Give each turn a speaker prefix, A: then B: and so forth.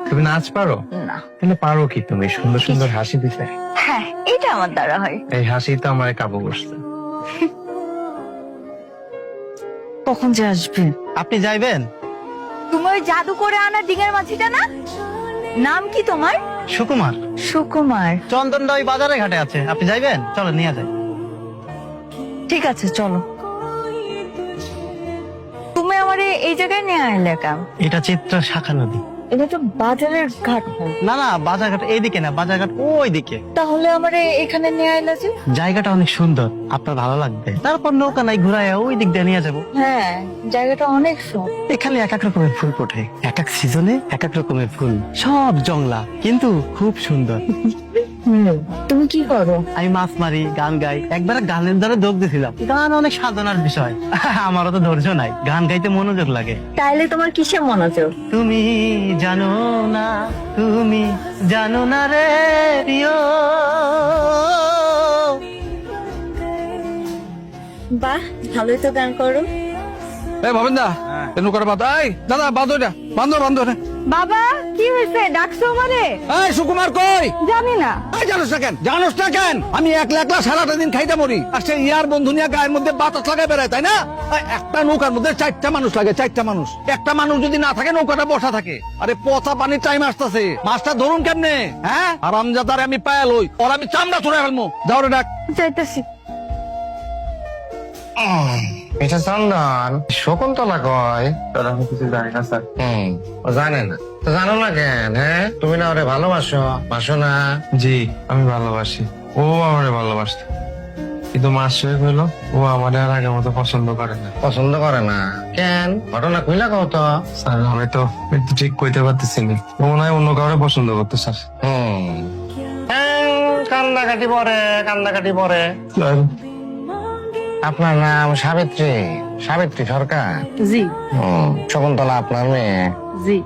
A: তুমি নাচ পারো?
B: না।
A: তাহলে পারো কি তুমি? সুন্দর সুন্দর হাসি দিতে।
B: হ্যাঁ, এটা আমার দ্বারা হয়।
A: এই হাসি তো আমার কাবু করছে।
B: কখন যে আসবে?
C: আপনি যাইবেন?
B: তুমি ওই জাদু করে আনা ডিঙের মাছিটা না? নাম কি তোমার?
C: সুকুমার।
B: সুকুমার।
C: চন্দনদা ওই বাজারে ঘাটে আছে, আপনি যাইবেন? চলো নিয়ে যাই।
B: ঠিক আছে, চলো। তুমি আমার এই জায়গায় নিয়ে আইলে কেন?
C: এটা চিত্রা শাখা নদী।
B: এটা তো বাজারের ঘাট হয়।
C: না না, বাজারঘাট এইদিকে না, বাজারঘাট ওই দিকে।
B: তাহলে আমার এখানে নিয়ে আইলা যে?
C: জায়গাটা অনেক সুন্দর, আপনার ভালো লাগবে। তারপর নৌকা নাই ঘুরায় ওই দিক দিয়ে নিয়ে যাবো।
B: হ্যাঁ, জায়গাটা অনেক সুন্দর।
C: এখানে এক এক রকমের ফুল ফোটে, এক এক সিজনে এক এক রকমের ফুল, সব জংলা কিন্তু খুব সুন্দর।
B: তুমি কি করো?
C: আমি মাছ মারি, গান গাই। একবার গানের দ্বারা যোগ দিয়েছিলাম। গান অনেক সাধনার বিষয়। আমারও তো ধৈর্য নাই, গান গাইতে মনোযোগ লাগে।
B: তাইলে তোমার কিসে মনোযোগ?
C: তুমি জানো না, তুমি জানো না রে প্রিয়।
B: বাহ, ভালোই তো গান করো।
D: এই ভবেন দা, নৌকাটা বাঁধো। এই দাদা, বাঁধো এটা, বাঁধো বাঁধো এটা।
B: বাবা, কি হয়েছে? ডাকছো আমারে?
D: এই সুকুমার কই?
B: জানি না।
D: এই জানোস না কেন? জানোস না কেন? আমি একলা একলা সারাটা দিন খাইতে মরি, আর সে ইয়ার বন্ধু নিয়ে গায়ের মধ্যে বাতাস লাগাই বেড়ায়, তাই না? এই একটা নৌকার মধ্যে 4টা মানুষ লাগে, 4টা মানুষ। একটা মানুষ যদি না থাকে, নৌকাটা বসা থাকে। আরে পচা পানির টাইম আসতেছে, মাছটা ধরুন কেমনে? হ্যাঁ, আরামজাদারে আমি পায়াল হই, ওর আমি চামড়া ছড়াই ফেলবো। যাও রে ডাক।
B: যাইতাছি।
A: এটা চন্দন শকুন্তলা কয়? তোরা কিছু জানি না স্যার। ও জানে না তো জানো না কেন? হ্যাঁ, তুমি না ওরে ভালোবাসো? বাসো না? জি, আমি ভালোবাসি। ও আমারে ভালোবাসতো, কিন্তু মাস শেষ হইলো, ও আমারে আর আগের মতো পছন্দ করে না। পছন্দ করে না কেন? ঘটনা কইলা কও তো। স্যার আমি তো ঠিক কইতে পারতেছি না, ও মনে হয় অন্য কাউরে পছন্দ করতে স্যার। কান্দাকাটি পরে, কান্দাকাটি পরে। আপনার নাম সাবিত্রী? সাবিত্রী সরকার?
B: জি।
A: শকুন্তলা আপনার মেয়ে?
B: জি।